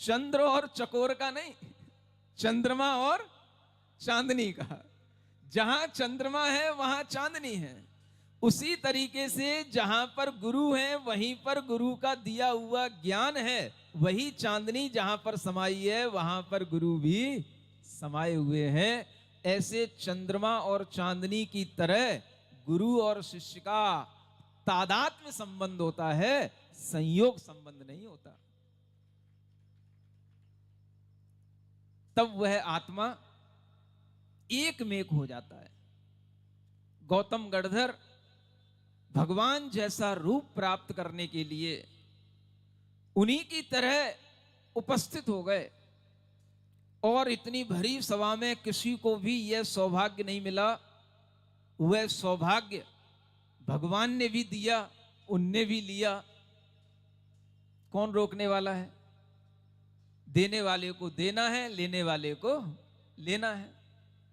चंद्र और चकोर का नहीं, चंद्रमा और चांदनी का। जहां चंद्रमा है वहां चांदनी है। उसी तरीके से जहां पर गुरु है वहीं पर गुरु का दिया हुआ ज्ञान है। वही चांदनी जहां पर समाई है वहां पर गुरु भी समाये हुए हैं। ऐसे चंद्रमा और चांदनी की तरह गुरु और शिष्य का तादात्म्य संबंध होता है, संयोग संबंध नहीं होता। तब वह आत्मा एक मेक हो जाता है। गौतम गणधर भगवान जैसा रूप प्राप्त करने के लिए उन्हीं की तरह उपस्थित हो गए, और इतनी भरी सभा में किसी को भी यह सौभाग्य नहीं मिला। वह सौभाग्य भगवान ने भी दिया, उनने भी लिया। कौन रोकने वाला है? देने वाले को देना है, लेने वाले को लेना है।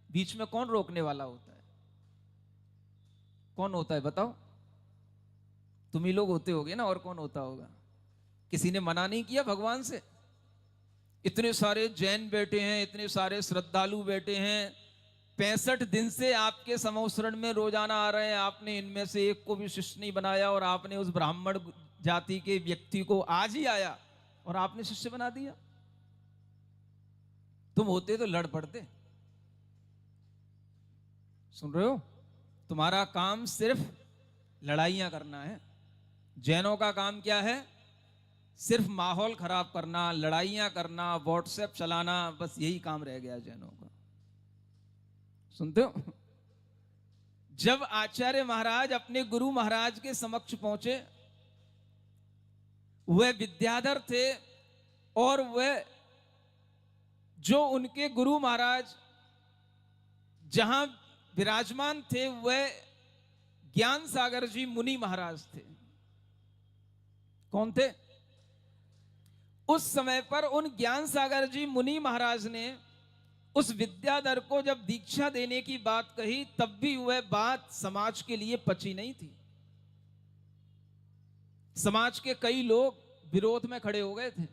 बीच में कौन रोकने वाला होता है? कौन होता है बताओ? तुम ही लोग होते होगे ना, और कौन होता होगा? किसी ने मना नहीं किया भगवान से? इतने सारे जैन बैठे हैं, इतने सारे श्रद्धालु बैठे हैं, 65 दिन से आपके समोसरण में रोजाना आ रहे हैं, आपने इनमें से एक को भी शिष्य नहीं बनाया, और आपने उस ब्राह्मण जाति के व्यक्ति को आज ही आया और आपने शिष्य बना दिया। तुम होते तो लड़ पड़ते। सुन रहे हो? तुम्हारा काम सिर्फ लड़ाइयां करना है। जैनों का काम क्या है? सिर्फ माहौल खराब करना, लड़ाइयां करना, व्हाट्सएप चलाना, बस यही काम रह गया जैनों का। सुनते हो? जब आचार्य महाराज अपने गुरु महाराज के समक्ष पहुंचे, वह विद्याधर थे, और वह जो उनके गुरु महाराज जहां विराजमान थे वह ज्ञान सागर जी मुनि महाराज थे। कौन थे? उस समय पर उन ज्ञान सागर जी मुनि महाराज ने उस विद्याधर को जब दीक्षा देने की बात कही, तब भी वह बात समाज के लिए पची नहीं थी। समाज के कई लोग विरोध में खड़े हो गए थे।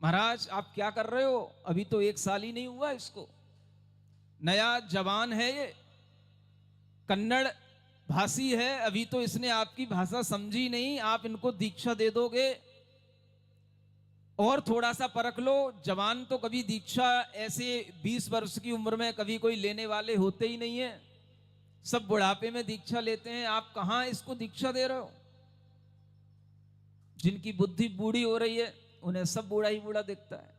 महाराज आप क्या कर रहे हो? अभी तो 1 साल ही नहीं हुआ इसको, नया जवान है ये, कन्नड़ भाषी है, अभी तो इसने आपकी भाषा समझी नहीं, आप इनको दीक्षा दे दोगे? और थोड़ा सा परख लो। जवान तो कभी दीक्षा ऐसे 20 वर्ष की उम्र में कभी कोई लेने वाले होते ही नहीं है, सब बुढ़ापे में दीक्षा लेते हैं। आप कहां इसको दीक्षा दे रहे हो? जिनकी बुद्धि बूढ़ी हो रही है उन्हें सब बूढ़ा ही बूढ़ा दिखता है।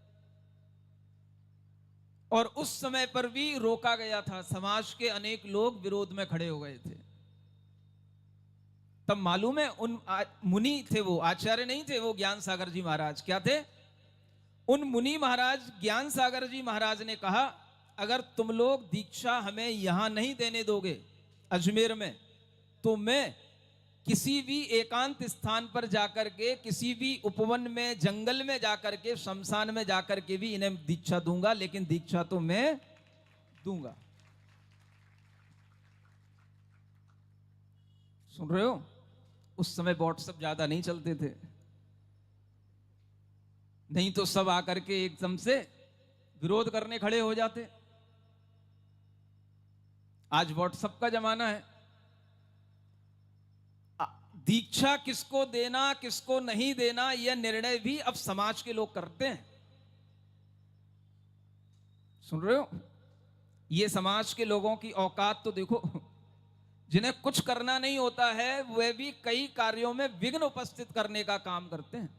और उस समय पर भी रोका गया था, समाज के अनेक लोग विरोध में खड़े हो गए थे। तब मालूम है उन मुनि थे, वो आचार्य नहीं थे, वो ज्ञान सागर जी महाराज क्या थे? उन मुनि महाराज ज्ञान सागर जी महाराज ने कहा, अगर तुम लोग दीक्षा हमें यहां नहीं देने दोगे अजमेर में, तो मैं किसी भी एकांत स्थान पर जाकर के, किसी भी उपवन में, जंगल में जाकर के, शमशान में जाकर के भी इन्हें दीक्षा दूंगा, लेकिन दीक्षा तो मैं दूंगा। सुन रहे हो? उस समय व्हाट्सएप ज्यादा नहीं चलते थे, नहीं तो सब आकर के एकदम से विरोध करने खड़े हो जाते। आज व्हाट्सएप का जमाना है। दीक्षा किसको देना किसको नहीं देना यह निर्णय भी अब समाज के लोग करते हैं। सुन रहे हो? ये समाज के लोगों की औकात तो देखो। जिन्हें कुछ करना नहीं होता है वे भी कई कार्यों में विघ्न उपस्थित करने का काम करते हैं।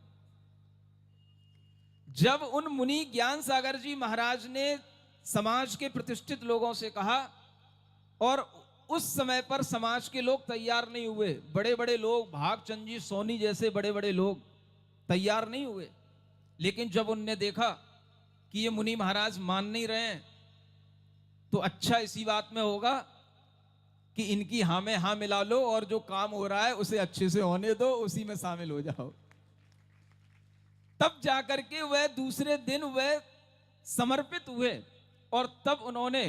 जब उन मुनि ज्ञान सागर जी महाराज ने समाज के प्रतिष्ठित लोगों से कहा, और उस समय पर समाज के लोग तैयार नहीं हुए, बड़े बड़े लोग, भागचंद जी सोनी जैसे बड़े बड़े लोग तैयार नहीं हुए, लेकिन जब उनने देखा कि ये मुनि महाराज मान नहीं रहे हैं, तो अच्छा इसी बात में होगा कि इनकी हाँ में हाँ मिला लो, और जो काम हो रहा है उसे अच्छे से होने दो, उसी में शामिल हो जाओ। तब जाकर के वह दूसरे दिन वह समर्पित हुए, और तब उन्होंने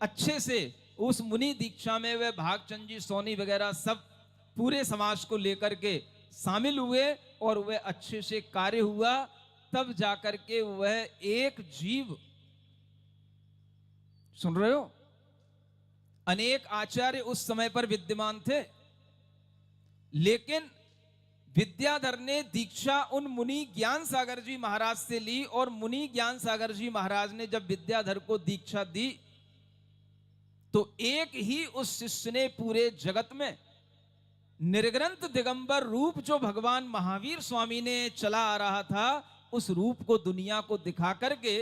अच्छे से उस मुनि दीक्षा में वह भागचंद जी सोनी वगैरह सब पूरे समाज को लेकर के शामिल हुए, और वह अच्छे से कार्य हुआ। तब जाकर के वह एक जीव, सुन रहे हो, अनेक आचार्य उस समय पर विद्यमान थे, लेकिन विद्याधर ने दीक्षा उन मुनि ज्ञान सागर जी महाराज से ली, और मुनि ज्ञान सागर जी महाराज ने जब विद्याधर को दीक्षा दी तो एक ही उस शिष्य ने पूरे जगत में निर्ग्रंथ दिगंबर रूप जो भगवान महावीर स्वामी ने चला आ रहा था, उस रूप को दुनिया को दिखा करके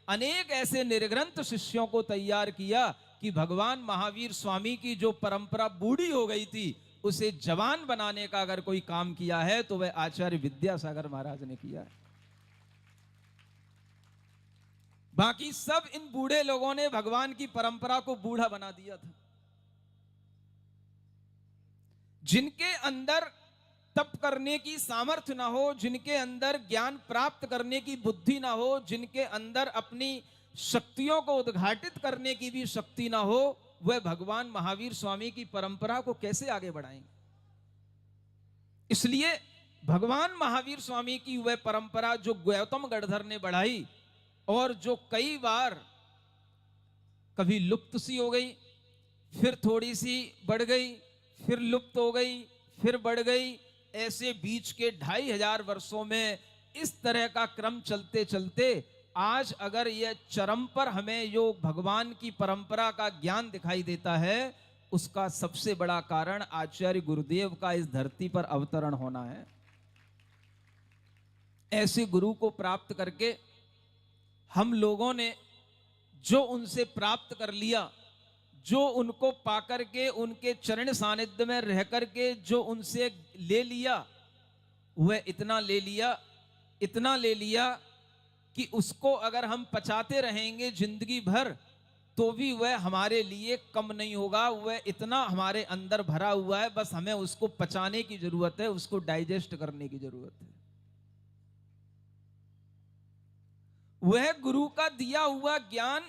अनेक ऐसे निर्ग्रंथ शिष्यों को तैयार किया कि भगवान महावीर स्वामी की जो परंपरा बूढ़ी हो गई थी उसे जवान बनाने का अगर कोई काम किया है तो वह आचार्य विद्यासागर महाराज ने किया है। बाकी सब इन बूढ़े लोगों ने भगवान की परंपरा को बूढ़ा बना दिया था। जिनके अंदर तप करने की सामर्थ्य ना हो, जिनके अंदर ज्ञान प्राप्त करने की बुद्धि ना हो, जिनके अंदर अपनी शक्तियों को उद्घाटित करने की भी शक्ति ना हो, वह भगवान महावीर स्वामी की परंपरा को कैसे आगे बढ़ाएंगे। इसलिए भगवान महावीर स्वामी की वह परंपरा जो गौतम गढ़धर ने बढ़ाई और जो कई बार कभी लुप्त सी हो गई, फिर थोड़ी सी बढ़ गई, फिर लुप्त हो गई, फिर बढ़ गई, ऐसे बीच के 2500 वर्षों में इस तरह का क्रम चलते चलते आज अगर यह चरम पर हमें जो भगवान की परंपरा का ज्ञान दिखाई देता है, उसका सबसे बड़ा कारण आचार्य गुरुदेव का इस धरती पर अवतरण होना है। ऐसे गुरु को प्राप्त करके हम लोगों ने जो उनसे प्राप्त कर लिया, जो उनको पाकर के उनके चरण सानिध्य में रह करके जो उनसे ले लिया, वह इतना ले लिया, इतना ले लिया कि उसको अगर हम पचाते रहेंगे जिंदगी भर तो भी वह हमारे लिए कम नहीं होगा। वह इतना हमारे अंदर भरा हुआ है, बस हमें उसको पचाने की जरूरत है, उसको डाइजेस्ट करने की जरूरत है। वह गुरु का दिया हुआ ज्ञान,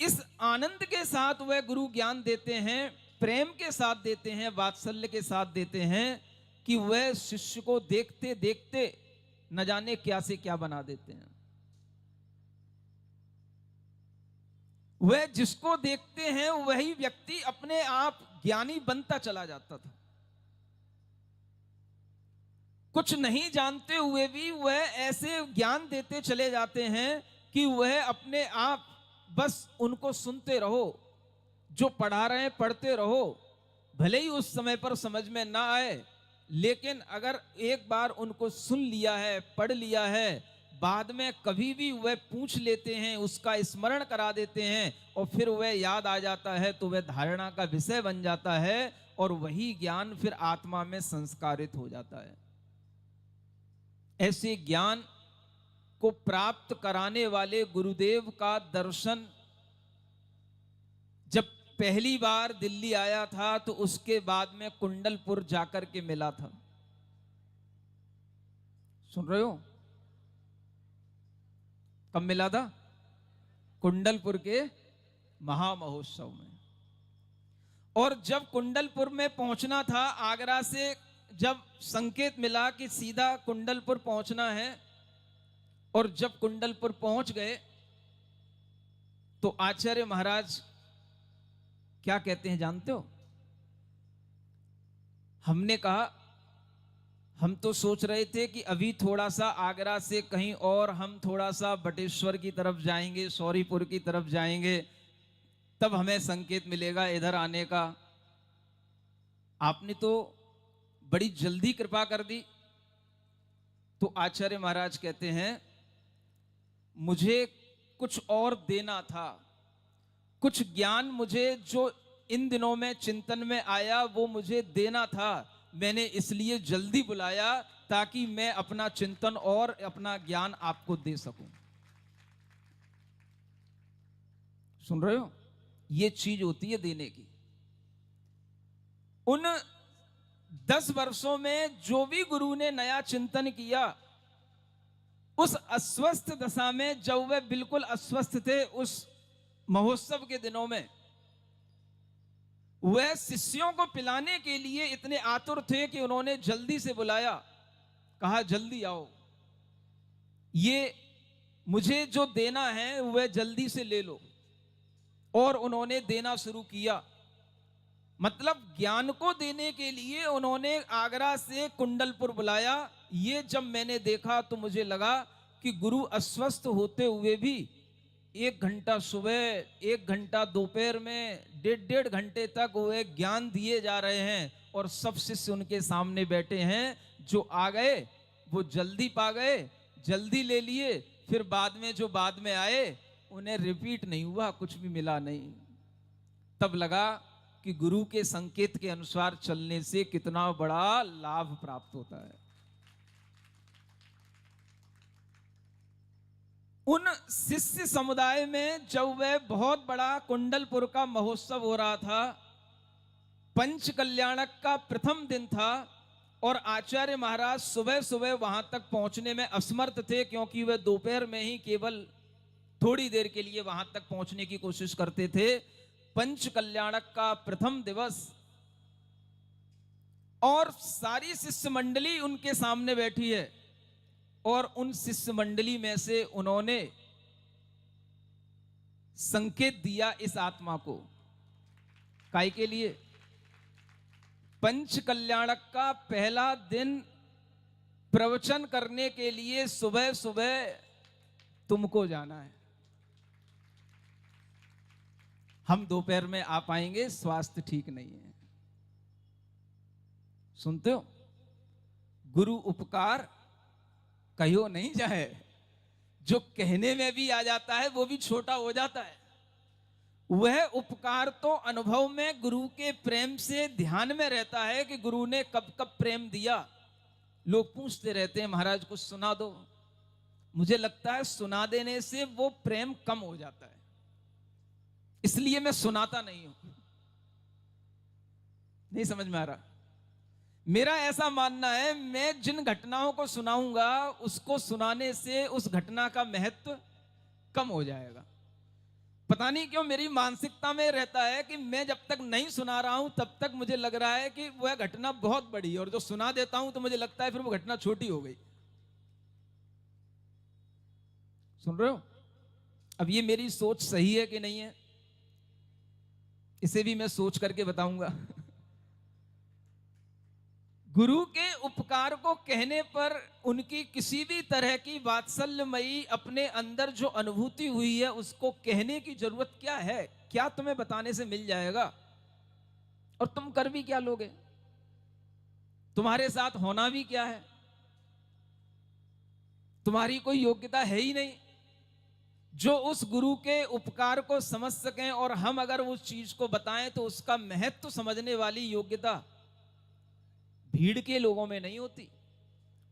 इस आनंद के साथ वह गुरु ज्ञान देते हैं, प्रेम के साथ देते हैं, वात्सल्य के साथ देते हैं कि वह शिष्य को देखते देखते न जाने क्या से क्या बना देते हैं। वह जिसको देखते हैं वही व्यक्ति अपने आप ज्ञानी बनता चला जाता था। कुछ नहीं जानते हुए भी वह ऐसे ज्ञान देते चले जाते हैं कि वह अपने आप बस उनको सुनते रहो, जो पढ़ा रहे हैं पढ़ते रहो, भले ही उस समय पर समझ में ना आए, लेकिन अगर एक बार उनको सुन लिया है, पढ़ लिया है, बाद में कभी भी वह पूछ लेते हैं, उसका स्मरण करा देते हैं और फिर वह याद आ जाता है तो वह धारणा का विषय बन जाता है और वही ज्ञान फिर आत्मा में संस्कारित हो जाता है। ऐसे ज्ञान को प्राप्त कराने वाले गुरुदेव का दर्शन जब पहली बार दिल्ली आया था तो उसके बाद में कुंडलपुर जाकर के मिला था। सुन रहे हो? कब मिला था? कुंडलपुर के महामहोत्सव में। और जब कुंडलपुर में पहुंचना था, आगरा से जब संकेत मिला कि सीधा कुंडलपुर पहुंचना है, और जब कुंडलपुर पहुंच गए तो आचार्य महाराज क्या कहते हैं जानते हो? हमने कहा, हम तो सोच रहे थे कि अभी थोड़ा सा आगरा से कहीं और हम थोड़ा सा बटेश्वर की तरफ जाएंगे, सौरीपुर की तरफ जाएंगे, तब हमें संकेत मिलेगा इधर आने का। आपने तो बड़ी जल्दी कृपा कर दी। तो आचार्य महाराज कहते हैं, मुझे कुछ और देना था, कुछ ज्ञान मुझे जो इन दिनों में चिंतन में आया वो मुझे देना था। मैंने इसलिए जल्दी बुलाया ताकि मैं अपना चिंतन और अपना ज्ञान आपको दे सकूं। सुन रहे हो? ये चीज होती है देने की। उन 10 वर्षों में जो भी गुरु ने नया चिंतन किया, उस अस्वस्थ दशा में जब वे बिल्कुल अस्वस्थ थे, उस महोत्सव के दिनों में वह शिष्यों को पिलाने के लिए इतने आतुर थे कि उन्होंने जल्दी से बुलाया, कहा जल्दी आओ। ये मुझे जो देना है वह जल्दी से ले लो। और उन्होंने देना शुरू किया। मतलब ज्ञान को देने के लिए उन्होंने आगरा से कुंडलपुर बुलाया। ये जब मैंने देखा तो मुझे लगा कि गुरु अस्वस्थ होते हुए भी 1 घंटा सुबह, 1 घंटा दोपहर में, 1.5 घंटे तक वह ज्ञान दिए जा रहे हैं और सब शिष्य उनके सामने बैठे हैं। जो आ गए वो जल्दी पा गए, जल्दी ले लिए, फिर बाद में जो बाद में आए उन्हें रिपीट नहीं हुआ, कुछ भी मिला नहीं। तब लगा कि गुरु के संकेत के अनुसार चलने से कितना बड़ा लाभ प्राप्त होता है। उन शिष्य समुदाय में जब वह बहुत बड़ा कुंडलपुर का महोत्सव हो रहा था, पंच कल्याणक का प्रथम दिन था और आचार्य महाराज सुबह सुबह वहां तक पहुंचने में असमर्थ थे, क्योंकि वह दोपहर में ही केवल थोड़ी देर के लिए वहां तक पहुंचने की कोशिश करते थे। पंच कल्याणक का प्रथम दिवस और सारी शिष्य मंडली उनके सामने बैठी है और उन शिष्य मंडली में से उन्होंने संकेत दिया इस आत्मा को। काय के लिए? पंच कल्याणक का पहला दिन प्रवचन करने के लिए सुबह सुबह तुमको जाना है। हम दोपहर में आ पाएंगे, स्वास्थ्य ठीक नहीं है। सुनते हो? गुरु उपकार कहो नहीं जाए। जो कहने में भी आ जाता है वो भी छोटा हो जाता है। वह उपकार तो अनुभव में गुरु के प्रेम से ध्यान में रहता है कि गुरु ने कब कब प्रेम दिया। लोग पूछते रहते हैं महाराज कुछ सुना दो। मुझे लगता है सुना देने से वो प्रेम कम हो जाता है, इसलिए मैं सुनाता नहीं हूं। नहीं समझ में आ रहा? मेरा ऐसा मानना है, मैं जिन घटनाओं को सुनाऊंगा उसको सुनाने से उस घटना का महत्व कम हो जाएगा। पता नहीं क्यों मेरी मानसिकता में रहता है कि मैं जब तक नहीं सुना रहा हूं तब तक मुझे लग रहा है कि वह घटना बहुत बड़ी है, और जो सुना देता हूं तो मुझे लगता है फिर वो घटना छोटी हो गई। सुन रहे हो? अब ये मेरी सोच सही है कि नहीं है, इसे भी मैं सोच करके बताऊंगा। गुरु के उपकार को कहने पर उनकी किसी भी तरह की वात्सल्यमयी अपने अंदर जो अनुभूति हुई है उसको कहने की जरूरत क्या है? क्या तुम्हें बताने से मिल जाएगा? और तुम कर भी क्या लोगे? तुम्हारे साथ होना भी क्या है? तुम्हारी कोई योग्यता है ही नहीं जो उस गुरु के उपकार को समझ सकें, और हम अगर उस चीज को बताएं तो उसका महत्व समझने वाली योग्यता भीड़ के लोगों में नहीं होती।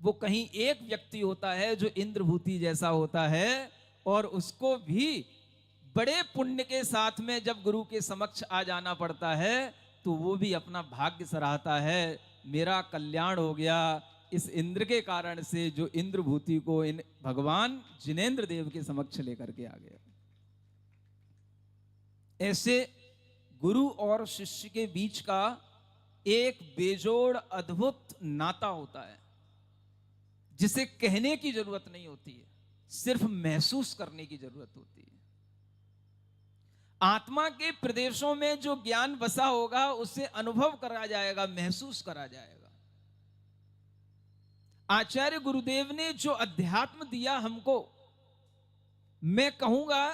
वो कहीं एक व्यक्ति होता है जो इंद्रभूति जैसा होता है, और उसको भी बड़े पुण्य के साथ में जब गुरु के समक्ष आ जाना पड़ता है तो वो भी अपना भाग्य सराहता है, मेरा कल्याण हो गया इस इंद्र के कारण से, जो इंद्रभूति को इन भगवान जिनेंद्र देव के समक्ष लेकर के आ गया। ऐसे गुरु और शिष्य के बीच का एक बेजोड़ अद्भुत नाता होता है जिसे कहने की जरूरत नहीं होती है, सिर्फ महसूस करने की जरूरत होती है। आत्मा के प्रदेशों में जो ज्ञान बसा होगा उसे अनुभव करा जाएगा, महसूस करा जाएगा। आचार्य गुरुदेव ने जो अध्यात्म दिया हमको, मैं कहूंगा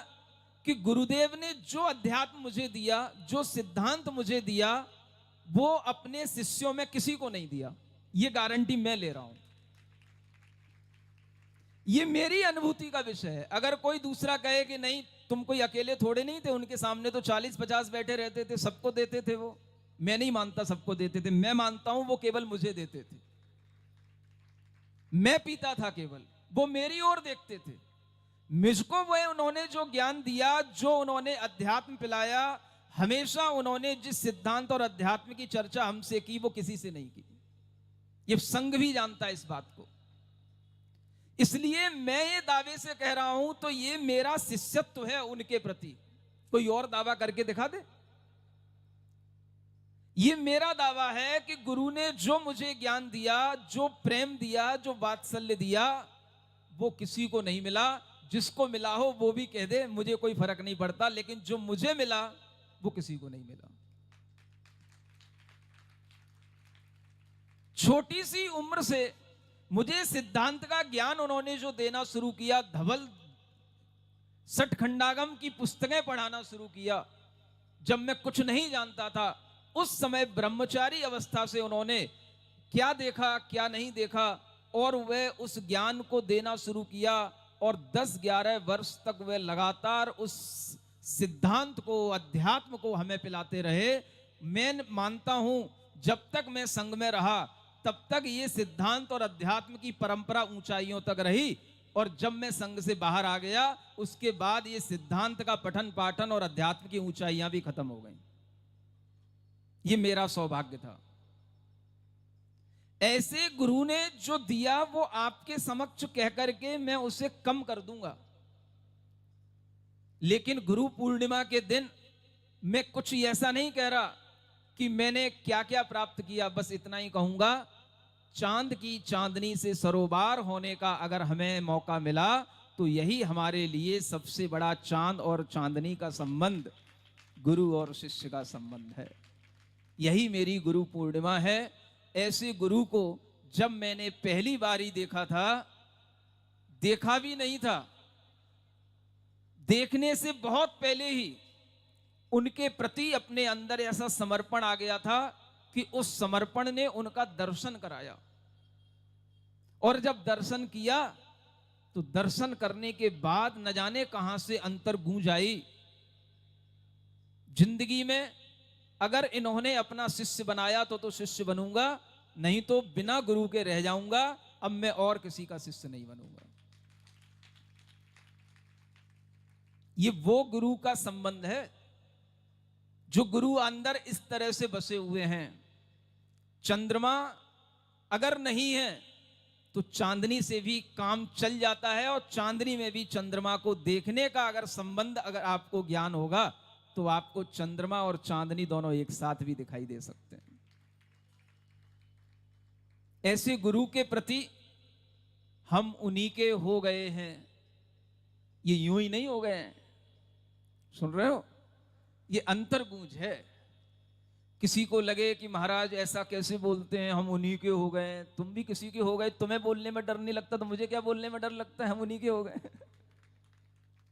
कि गुरुदेव ने जो अध्यात्म मुझे दिया, जो सिद्धांत मुझे दिया, वो अपने शिष्यों में किसी को नहीं दिया। ये गारंटी मैं ले रहा हूं। ये मेरी अनुभूति का विषय है। अगर कोई दूसरा कहे कि नहीं तुम कोई अकेले थोड़े नहीं थे, उनके सामने तो 40-50 बैठे रहते थे, सबको देते थे, वो मैं नहीं मानता सबको देते थे। मैं मानता हूं वो केवल मुझे देते थे। मैं पीता था केवल, वो मेरी ओर देखते थे। मुझको वो उन्होंने जो ज्ञान दिया, जो उन्होंने अध्यात्म पिलाया, हमेशा उन्होंने जिस सिद्धांत और अध्यात्म की चर्चा हमसे की वो किसी से नहीं की। ये संघ भी जानता है इस बात को। इसलिए मैं ये दावे से कह रहा हूं तो ये मेरा शिष्यत्व है उनके प्रति। कोई और दावा करके दिखा दे। ये मेरा दावा है कि गुरु ने जो मुझे ज्ञान दिया, जो प्रेम दिया, जो वात्सल्य दिया, वो किसी को नहीं मिला। जिसको मिला हो वो भी कह दे मुझे कोई फर्क नहीं पड़ता, लेकिन जो मुझे मिला वो किसी को नहीं मिला। छोटी सी उम्र से मुझे सिद्धांत का ज्ञान उन्होंने जो देना शुरू किया, धवल सठखंडागम की पुस्तकें पढ़ाना शुरू किया, जब मैं कुछ नहीं जानता था, उस समय ब्रह्मचारी अवस्था से उन्होंने क्या देखा क्या नहीं देखा, और वह उस ज्ञान को देना शुरू किया, और 10-11 वर्ष तक वह लगातार उस सिद्धांत को, अध्यात्म को हमें पिलाते रहे। मैं मानता हूं जब तक मैं संघ में रहा तब तक ये सिद्धांत और अध्यात्म की परंपरा ऊंचाइयों तक रही, और जब मैं संघ से बाहर आ गया उसके बाद ये सिद्धांत का पठन पाठन और अध्यात्म की ऊंचाइयां भी खत्म हो गई। ये मेरा सौभाग्य था। ऐसे गुरु ने जो दिया वो आपके समक्ष कह करके मैं उसे कम कर दूंगा, लेकिन गुरु पूर्णिमा के दिन मैं कुछ ऐसा नहीं कह रहा कि मैंने क्या क्या प्राप्त किया। बस इतना ही कहूंगा, चांद की चांदनी से सरोबार होने का अगर हमें मौका मिला तो यही हमारे लिए सबसे बड़ा चांद और चांदनी का संबंध गुरु और शिष्य का संबंध है। यही मेरी गुरु पूर्णिमा है। ऐसे गुरु को जब मैंने पहली बार ही देखा था, देखा भी नहीं था, देखने से बहुत पहले ही उनके प्रति अपने अंदर ऐसा समर्पण आ गया था कि उस समर्पण ने उनका दर्शन कराया, और जब दर्शन किया तो दर्शन करने के बाद न जाने कहां से अंतर गूंज आई। जिंदगी में अगर इन्होंने अपना शिष्य बनाया तो शिष्य बनूंगा, नहीं तो बिना गुरु के रह जाऊंगा। अब मैं और किसी का शिष्य नहीं बनूंगा। ये वो गुरु का संबंध है जो गुरु अंदर इस तरह से बसे हुए हैं। चंद्रमा अगर नहीं है तो चांदनी से भी काम चल जाता है, और चांदनी में भी चंद्रमा को देखने का अगर संबंध अगर आपको ज्ञान होगा तो आपको चंद्रमा और चांदनी दोनों एक साथ भी दिखाई दे सकते हैं। ऐसे गुरु के प्रति हम उन्हीं के हो गए हैं, ये यूं ही नहीं हो गए हैं। सुन रहे हो, ये अंतर्गूंज है। किसी को लगे कि महाराज ऐसा कैसे बोलते हैं, हम उन्हीं के हो गए। तुम भी किसी के हो गए, तुम्हें बोलने में डर नहीं लगता तो मुझे क्या बोलने में डर लगता है, हम उन्हीं के हो गए।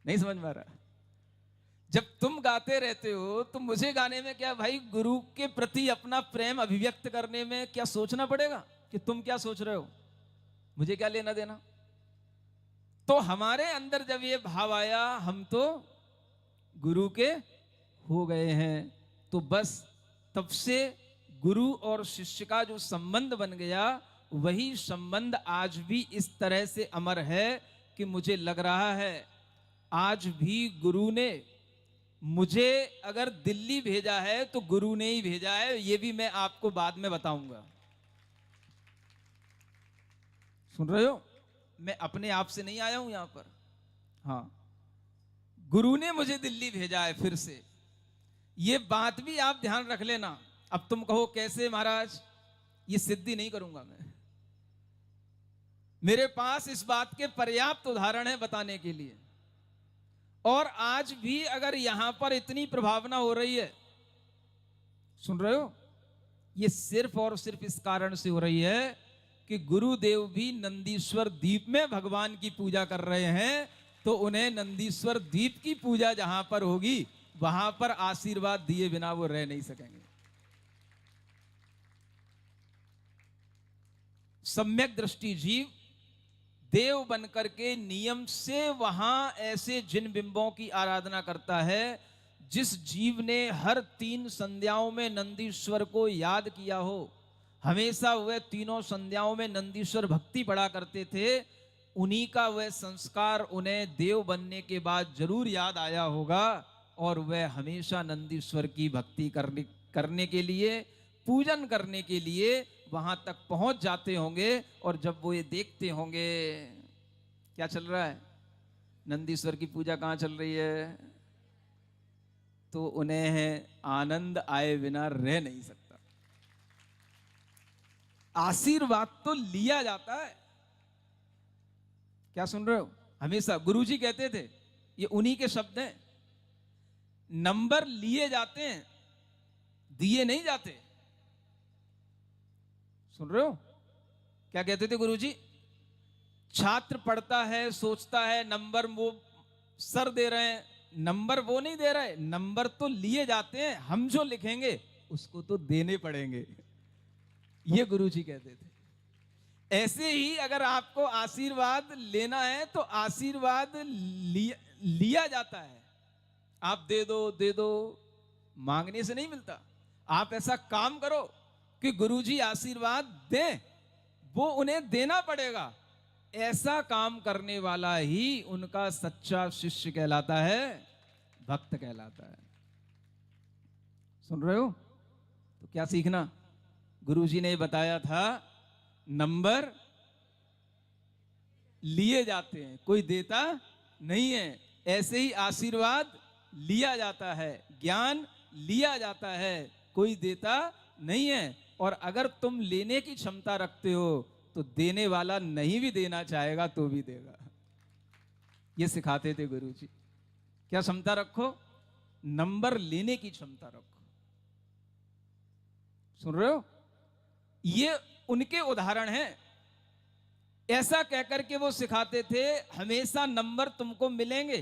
नहीं समझ में आ रहा? जब तुम गाते रहते हो तो मुझे गाने में क्या भाई, गुरु के प्रति अपना प्रेम अभिव्यक्त करने में क्या सोचना पड़ेगा कि तुम क्या सोच रहे हो, मुझे क्या लेना देना। तो हमारे अंदर जब ये भाव आया हम तो गुरु के हो गए हैं, तो बस तब से गुरु और शिष्य का जो संबंध बन गया, वही संबंध आज भी इस तरह से अमर है कि मुझे लग रहा है आज भी गुरु ने मुझे अगर दिल्ली भेजा है तो गुरु ने ही भेजा है। ये भी मैं आपको बाद में बताऊंगा। सुन रहे हो, मैं अपने आप से नहीं आया हूं यहां पर। हाँ, गुरु ने मुझे दिल्ली भेजा है फिर से। ये बात भी आप ध्यान रख लेना। अब तुम कहो कैसे महाराज, ये सिद्धि नहीं करूंगा मैं। मेरे पास इस बात के पर्याप्त उदाहरण है बताने के लिए। और आज भी अगर यहां पर इतनी प्रभावना हो रही है, सुन रहे हो, ये सिर्फ और सिर्फ इस कारण से हो रही है कि गुरुदेव भी नंदीश्वर द्वीप में भगवान की पूजा कर रहे हैं, तो उन्हें नंदीश्वर द्वीप की पूजा जहां पर होगी वहां पर आशीर्वाद दिए बिना वो रह नहीं सकेंगे। सम्यक दृष्टि जीव देव बनकर के नियम से वहां ऐसे जिन बिंबों की आराधना करता है। जिस जीव ने हर 3 संध्याओं में नंदीश्वर को याद किया हो, हमेशा वह तीनों संध्याओं में नंदीश्वर भक्ति पढ़ा करते थे, उन्हीं का वह संस्कार उन्हें देव बनने के बाद जरूर याद आया होगा, और वह हमेशा नंदीश्वर की भक्ति करने के लिए, पूजन करने के लिए वहां तक पहुंच जाते होंगे। और जब वो ये देखते होंगे क्या चल रहा है, नंदीश्वर की पूजा कहां चल रही है, तो उन्हें आनंद आए बिना रह नहीं सकता। आशीर्वाद तो लिया जाता है, क्या सुन रहे हो? हमेशा गुरुजी कहते थे, ये उन्हीं के शब्द हैं, नंबर लिए जाते हैं, दिए नहीं जाते। सुन रहे हो क्या कहते थे गुरुजी? छात्र पढ़ता है, सोचता है नंबर वो सर दे रहे हैं, नंबर वो नहीं दे रहे, नंबर तो लिए जाते हैं, हम जो लिखेंगे उसको तो देने पड़ेंगे, ये गुरुजी कहते थे। ऐसे ही अगर आपको आशीर्वाद लेना है तो आशीर्वाद लिया जाता है। आप दे दो, मांगने से नहीं मिलता। आप ऐसा काम करो कि गुरुजी आशीर्वाद दें, वो उन्हें देना पड़ेगा। ऐसा काम करने वाला ही उनका सच्चा शिष्य कहलाता है, भक्त कहलाता है। सुन रहे हो? तो क्या सीखना? गुरुजी ने बताया था नंबर लिए जाते हैं, कोई देता नहीं है। ऐसे ही आशीर्वाद लिया जाता है, ज्ञान लिया जाता है, कोई देता नहीं है। और अगर तुम लेने की क्षमता रखते हो तो देने वाला नहीं भी देना चाहेगा तो भी देगा। ये सिखाते थे गुरुजी। क्या क्षमता रखो? नंबर लेने की क्षमता रखो। सुन रहे हो? ये उनके उदाहरण हैं। ऐसा कहकर के वो सिखाते थे हमेशा नंबर तुमको मिलेंगे।